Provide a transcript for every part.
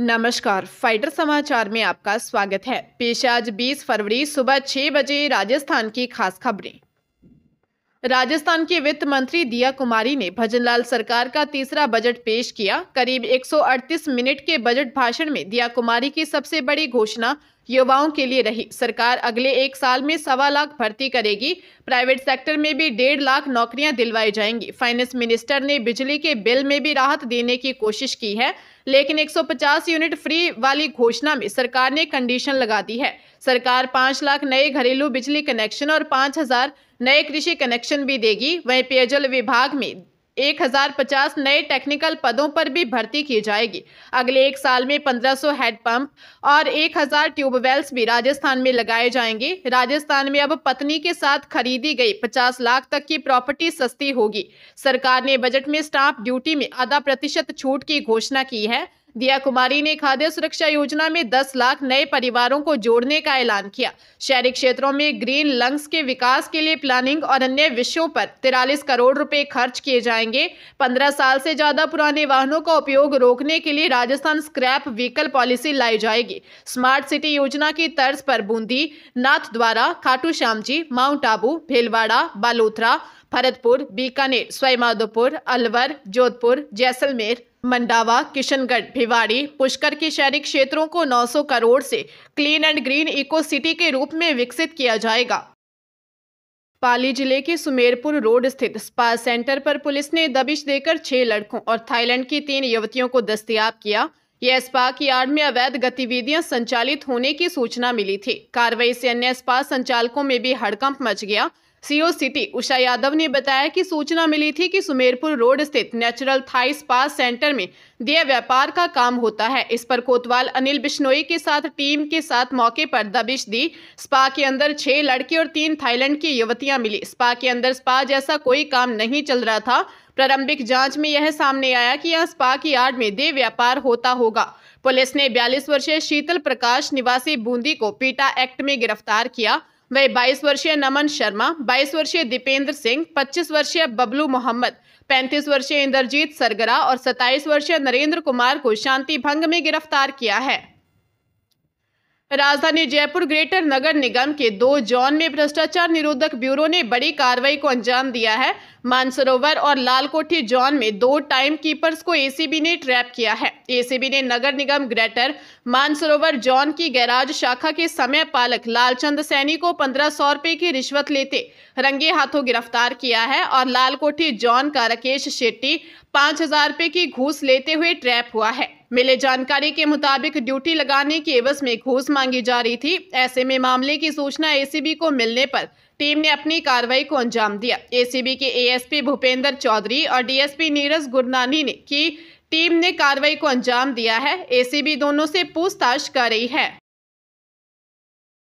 नमस्कार, फाइटर समाचार में आपका स्वागत है। पेश आज 20 फरवरी सुबह 6 बजे राजस्थान की खास खबरें। राजस्थान की वित्त मंत्री दिया कुमारी ने भजनलाल सरकार का तीसरा बजट पेश किया। करीब 138 मिनट के बजट भाषण में दिया कुमारी की सबसे बड़ी घोषणा युवाओं के लिए रही। सरकार अगले 1 साल में 1.25 लाख भर्ती करेगी। प्राइवेट सेक्टर में भी 1.5 लाख नौकरियां दिलवाई जाएंगी। फाइनेंस मिनिस्टर ने बिजली के बिल में भी राहत देने की कोशिश की है, लेकिन 150 यूनिट फ्री वाली घोषणा में सरकार ने कंडीशन लगा दी है। सरकार 5 लाख नए घरेलू बिजली कनेक्शन और 5,000 नए कृषि कनेक्शन भी देगी। वहीं पेयजल विभाग में 1,050 नए टेक्निकल पदों पर भी भर्ती की जाएगी। अगले 1 साल में 1,500 हैंडपंप और 1,000 ट्यूबवेल्स भी राजस्थान में लगाए जाएंगे। राजस्थान में अब पत्नी के साथ खरीदी गई 50 लाख तक की प्रॉपर्टी सस्ती होगी। सरकार ने बजट में स्टाम्प ड्यूटी में आधा % छूट की घोषणा की है। दिया कुमारी ने खाद्य सुरक्षा योजना में 10 लाख नए परिवारों को जोड़ने का ऐलान किया। शहरी क्षेत्रों में ग्रीन लंग्स के विकास के लिए प्लानिंग और अन्य विषयों पर 43 करोड़ रुपए खर्च किए जाएंगे। 15 साल से ज्यादा पुराने वाहनों का उपयोग रोकने के लिए राजस्थान स्क्रैप व्हीकल पॉलिसी लाई जाएगी। स्मार्ट सिटी योजना की तर्ज पर बूंदी, नाथद्वारा, खाटू श्याम जी, माउंट आबू, भीलवाड़ा, बालोतरा, भरतपुर, बीकानेर, सवाईमाधोपुर, अलवर, जोधपुर, जैसलमेर, मंडावा, किशनगढ़, भिवाड़ी, पुष्कर के शहरी क्षेत्रों को 900 करोड़ से clean and green eco city के रूप में विकसित किया जाएगा। पाली जिले के सुमेरपुर रोड स्थित स्पा सेंटर पर पुलिस ने दबिश देकर 6 लड़कों और थाईलैंड की 3 युवतियों को दस्तयाब किया। यह स्पा की आड़ में अवैध गतिविधियां संचालित होने की सूचना मिली थी। कार्रवाई से अन्य स्पा संचालकों में भी हड़कंप मच गया। सीओ सिटी उषा यादव ने बताया कि सूचना मिली थी कि सुमेरपुर रोड स्थित नेचुरल थाई स्पा सेंटर में देह व्यापार का काम होता है। इस पर कोतवाल अनिल बिश्नोई के साथ टीम के साथ मौके पर दबिश दी। स्पा के अंदर 6 लड़के और 3 थाईलैंड की युवतियां मिली। स्पा के अंदर स्पा जैसा कोई काम नहीं चल रहा था। प्रारंभिक जांच में यह सामने आया कि यहां स्पा की आड़ में देह व्यापार होता होगा। पुलिस ने 42 वर्षीय शीतल प्रकाश निवासी बूंदी को पीटा एक्ट में गिरफ्तार किया। वह 22 वर्षीय नमन शर्मा, 22 वर्षीय दीपेंद्र सिंह, 25 वर्षीय बबलू मोहम्मद, 35 वर्षीय इंद्रजीत सरगरा और 27 वर्षीय नरेंद्र कुमार को शांति भंग में गिरफ्तार किया है। राजधानी जयपुर ग्रेटर नगर निगम के 2 जोन में भ्रष्टाचार निरोधक ब्यूरो ने बड़ी कार्रवाई को अंजाम दिया है। मानसरोवर और लालकोठी जोन में 2 टाइम कीपर्स को एसीबी ने ट्रैप किया है। एसीबी ने नगर निगम ग्रेटर मानसरोवर जोन की गैराज शाखा के समय पालक लालचंद सैनी को 1500 रुपए की रिश्वत लेते रंगे हाथों गिरफ्तार किया है और लालकोठी जोन का राकेश शेट्टी 5,000 रुपए की घूस लेते हुए ट्रैप हुआ है। मिले जानकारी के मुताबिक ड्यूटी लगाने की एवज में घूस मांगी जा रही थी। ऐसे में मामले की सूचना एसीबी को मिलने पर टीम ने अपनी कार्रवाई को अंजाम दिया। एसीबी के एएसपी भूपेंद्र चौधरी और डीएसपी नीरज गुरनानी की टीम ने कार्रवाई को अंजाम दिया है। एसीबी दोनों से पूछताछ कर रही है।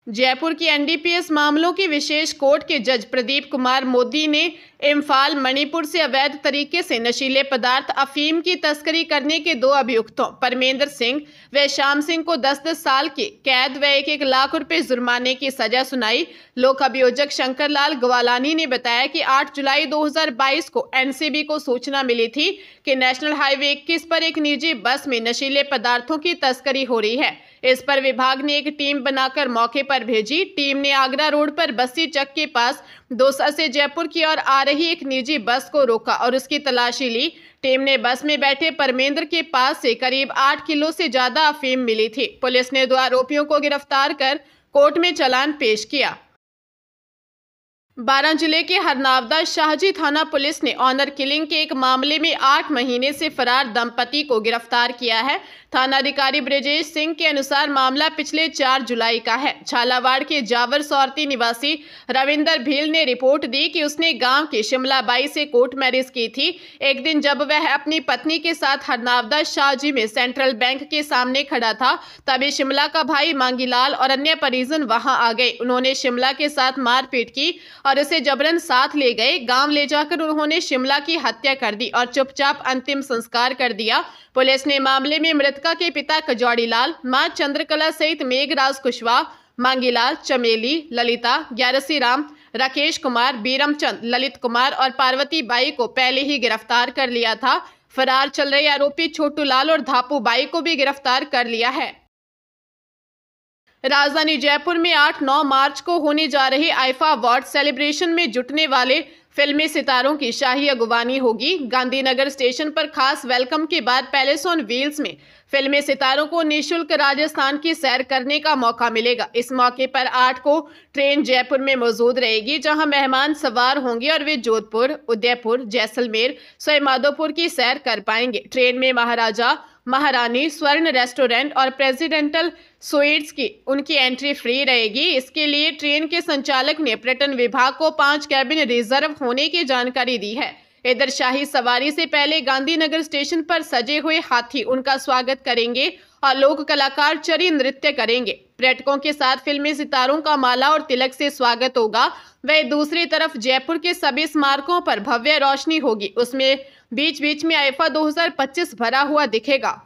जयपुर की एनडीपीएस मामलों की विशेष कोर्ट के जज प्रदीप कुमार मोदी ने इम्फाल मणिपुर से अवैध तरीके से नशीले पदार्थ अफीम की तस्करी करने के 2 अभियुक्तों परमेंद्र सिंह व श्याम सिंह को 10-10 साल की कैद व 1-1 लाख रुपए जुर्माने की सजा सुनाई। लोक अभियोजक शंकर लाल ग्वालानी ने बताया कि 8 जुलाई 2022 को एनसीबी को सूचना मिली थी कि नेशनल हाईवे 21 पर एक निजी बस में नशीले पदार्थों की तस्करी हो रही है। इस पर विभाग ने एक टीम बनाकर मौके पर भेजी। टीम ने आगरा रोड पर बस्सी चक के पास दौसा से जयपुर की ओर आ रही एक निजी बस को रोका और उसकी तलाशी ली। टीम ने बस में बैठे परमेंद्र के पास से करीब 8 किलो से ज्यादा अफीम मिली थी। पुलिस ने 2 आरोपियों को गिरफ्तार कर कोर्ट में चालान पेश किया। 12 जिले के हरनावदा शाहजी थाना पुलिस ने ऑनर किलिंग के एक मामले में 8 महीने से फरार दंपति को गिरफ्तार किया है। थानाधिकारी ब्रजेश सिंह के अनुसार मामला पिछले 4 जुलाई का है। झालावाड़ के जावर सौरती निवासी रविंदर भील ने रिपोर्ट दी कि उसने गांव के शिमला बाई से कोर्ट मैरिज की थी। एक दिन जब वह अपनी पत्नी के साथ हरनावदा शाहजी में सेंट्रल बैंक के सामने खड़ा था, तभी शिमला का भाई मांगीलाल और अन्य परिजन वहां आ गए। उन्होंने शिमला के साथ मारपीट की और उसे जबरन साथ ले गए। गांव ले जाकर उन्होंने शिमला की हत्या कर दी और चुपचाप अंतिम संस्कार कर दिया। पुलिस ने मामले में मृतका के पिता कजौड़ी लाल, मां चंद्रकला सहित मेघराज कुशवाहा, मांगीलाल, चमेली, ललिता, ग्यारसी राम, राकेश कुमार, बीरमचंद, ललित कुमार और पार्वती बाई को पहले ही गिरफ्तार कर लिया था। फरार चल रहे आरोपी छोटू लाल और धापू बाई को भी गिरफ्तार कर लिया है। राजधानी जयपुर में 8-9 मार्च को होने जा रहे आईफा अवार्ड सेलिब्रेशन में जुटने वाले फिल्मी सितारों की शाही अगवानी होगी। गांधीनगर स्टेशन पर खास वेलकम के बाद पैलेस ऑन व्हील्स में फिल्मी सितारों को निःशुल्क राजस्थान की सैर करने का मौका मिलेगा। इस मौके पर 8 को ट्रेन जयपुर में मौजूद रहेगी, जहां मेहमान सवार होंगे और वे जोधपुर, उदयपुर, जैसलमेर, सवाईमाधोपुर की सैर कर पाएंगे। ट्रेन में महाराजा, महारानी, स्वर्ण रेस्टोरेंट और प्रेसिडेंटल स्वीट्स की उनकी एंट्री फ्री रहेगी। इसके लिए ट्रेन के संचालक ने पर्यटन विभाग को 5 कैबिन रिजर्व होने की जानकारी दी है। इधर शाही सवारी से पहले गांधीनगर स्टेशन पर सजे हुए हाथी उनका स्वागत करेंगे और लोक कलाकार चरी नृत्य करेंगे। पर्यटकों के साथ फिल्मी सितारों का माला और तिलक से स्वागत होगा। वहीं दूसरी तरफ जयपुर के सभी स्मारकों पर भव्य रोशनी होगी। उसमें बीच बीच में आईफा 2025 भरा हुआ दिखेगा।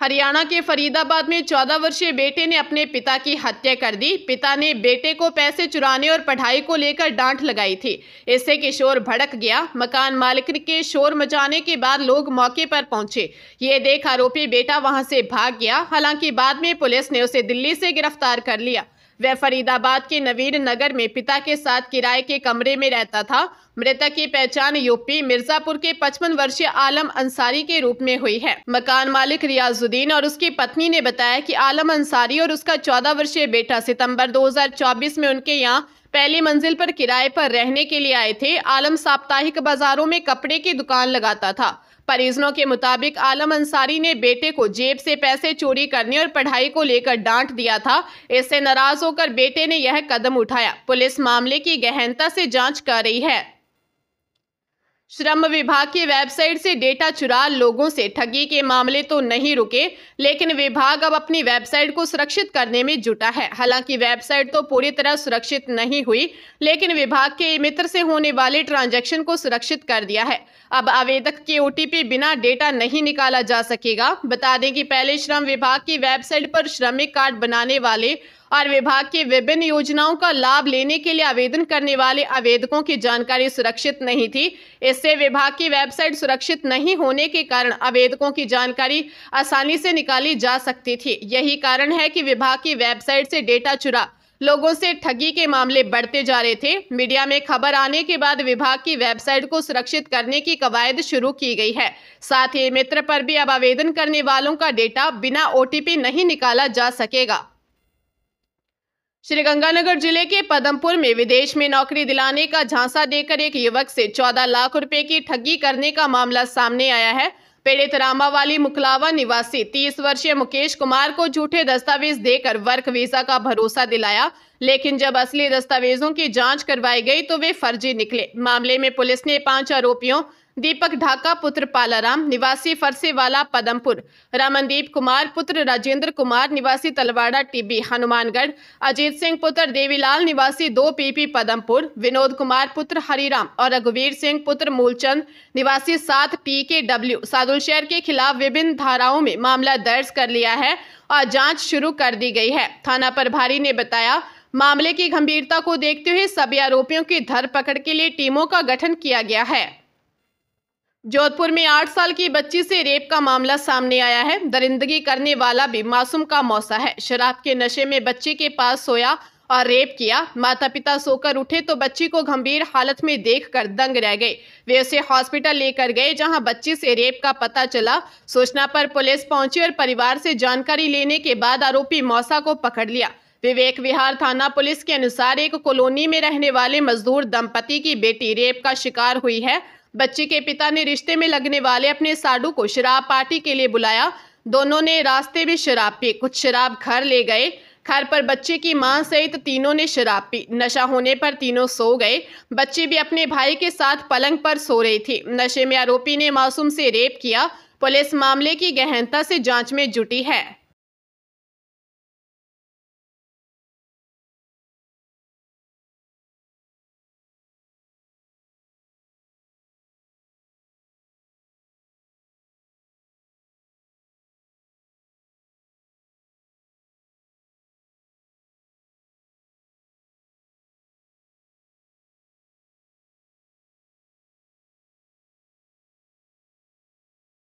हरियाणा के फरीदाबाद में 14 वर्षीय बेटे ने अपने पिता की हत्या कर दी। पिता ने बेटे को पैसे चुराने और पढ़ाई को लेकर डांट लगाई थी। इससे किशोर भड़क गया। मकान मालिक के शोर मचाने के बाद लोग मौके पर पहुंचे। ये देख आरोपी बेटा वहां से भाग गया। हालांकि बाद में पुलिस ने उसे दिल्ली से गिरफ्तार कर लिया। वह फरीदाबाद के नवीन नगर में पिता के साथ किराए के कमरे में रहता था। मृतक की पहचान यूपी मिर्जापुर के 55 वर्षीय आलम अंसारी के रूप में हुई है। मकान मालिक रियाजुद्दीन और उसकी पत्नी ने बताया कि आलम अंसारी और उसका 14 वर्षीय बेटा सितंबर 2024 में उनके यहाँ पहली मंजिल पर किराए पर रहने के लिए आए थे। आलम साप्ताहिक बाजारों में कपड़े की दुकान लगाता था। परिजनों के मुताबिक आलम अंसारी ने बेटे को जेब से पैसे चोरी करने और पढ़ाई को लेकर डांट दिया था। इससे नाराज होकर बेटे ने यह कदम उठाया। पुलिस मामले की गहनता से जांच कर रही है। श्रम विभाग की वेबसाइट से डेटा चुरा लोगों से ठगी के मामले तो नहीं रुके, लेकिन विभाग अब अपनी वेबसाइट को सुरक्षित करने में जुटा है। हालांकि वेबसाइट तो पूरी तरह सुरक्षित नहीं हुई, लेकिन विभाग के मित्र से होने वाले ट्रांजैक्शन को सुरक्षित कर दिया है। अब आवेदक के ओटीपी बिना डेटा नहीं निकाला जा सकेगा। बता दें कि पहले श्रम विभाग की वेबसाइट पर श्रमिक कार्ड बनाने वाले और विभाग की विभिन्न योजनाओं का लाभ लेने के लिए आवेदन करने वाले आवेदकों की जानकारी सुरक्षित नहीं थी। इससे विभाग की वेबसाइट सुरक्षित नहीं होने के कारण आवेदकों की जानकारी आसानी से निकाली जा सकती थी। यही कारण है कि विभाग की वेबसाइट से डेटा चुरा लोगों से ठगी के मामले बढ़ते जा रहे थे। मीडिया में खबर आने के बाद विभाग की वेबसाइट को सुरक्षित करने की कवायद शुरू की गई है। साथ ही मित्र पर भी अब आवेदन करने वालों का डेटा बिना ओटीपी नहीं निकाला जा सकेगा। श्रीगंगानगर जिले के पदमपुर में विदेश में नौकरी दिलाने का झांसा देकर एक युवक से 14 लाख रुपए की ठगी करने का मामला सामने आया है। पीड़ित रामावाली मुकलावा निवासी 30 वर्षीय मुकेश कुमार को झूठे दस्तावेज देकर वर्क वीजा का भरोसा दिलाया, लेकिन जब असली दस्तावेजों की जांच करवाई गई तो वे फर्जी निकले। मामले में पुलिस ने 5 आरोपियों दीपक ढाका पुत्र पालाराम निवासी फरसेवाला पदमपुर, रमनदीप कुमार पुत्र राजेंद्र कुमार निवासी तलवाड़ा टीबी हनुमानगढ़, अजीत सिंह पुत्र देवीलाल निवासी 2 पीपी पदमपुर, विनोद कुमार पुत्र हरिराम और रघुवीर सिंह पुत्र मूलचंद निवासी 7 TKW सादुलशहर के खिलाफ विभिन्न धाराओं में मामला दर्ज कर लिया है और जाँच शुरू कर दी गई है। थाना प्रभारी ने बताया, मामले की गंभीरता को देखते हुए सभी आरोपियों की धरपकड़ के लिए टीमों का गठन किया गया है। जोधपुर में 8 साल की बच्ची से रेप का मामला सामने आया है। दरिंदगी करने वाला भी मासूम का मौसा है। शराब के नशे में बच्ची के पास सोया और रेप किया। माता पिता सोकर उठे तो बच्ची को गंभीर हालत में देखकर दंग रह गए। वे उसे हॉस्पिटल लेकर गए, जहां बच्ची से रेप का पता चला। सूचना पर पुलिस पहुंची और परिवार से जानकारी लेने के बाद आरोपी मौसा को पकड़ लिया। विवेक विहार थाना पुलिस के अनुसार एक कॉलोनी में रहने वाले मजदूर दंपति की बेटी रेप का शिकार हुई है। बच्ची के पिता ने रिश्ते में लगने वाले अपने साडू को शराब पार्टी के लिए बुलाया। दोनों ने रास्ते में शराब पी, कुछ शराब घर ले गए। घर पर बच्चे की मां सहित तीनों ने शराब पी। नशा होने पर तीनों सो गए। बच्ची भी अपने भाई के साथ पलंग पर सो रही थी। नशे में आरोपी ने मासूम से रेप किया। पुलिस मामले की गहनता से जांच में जुटी है।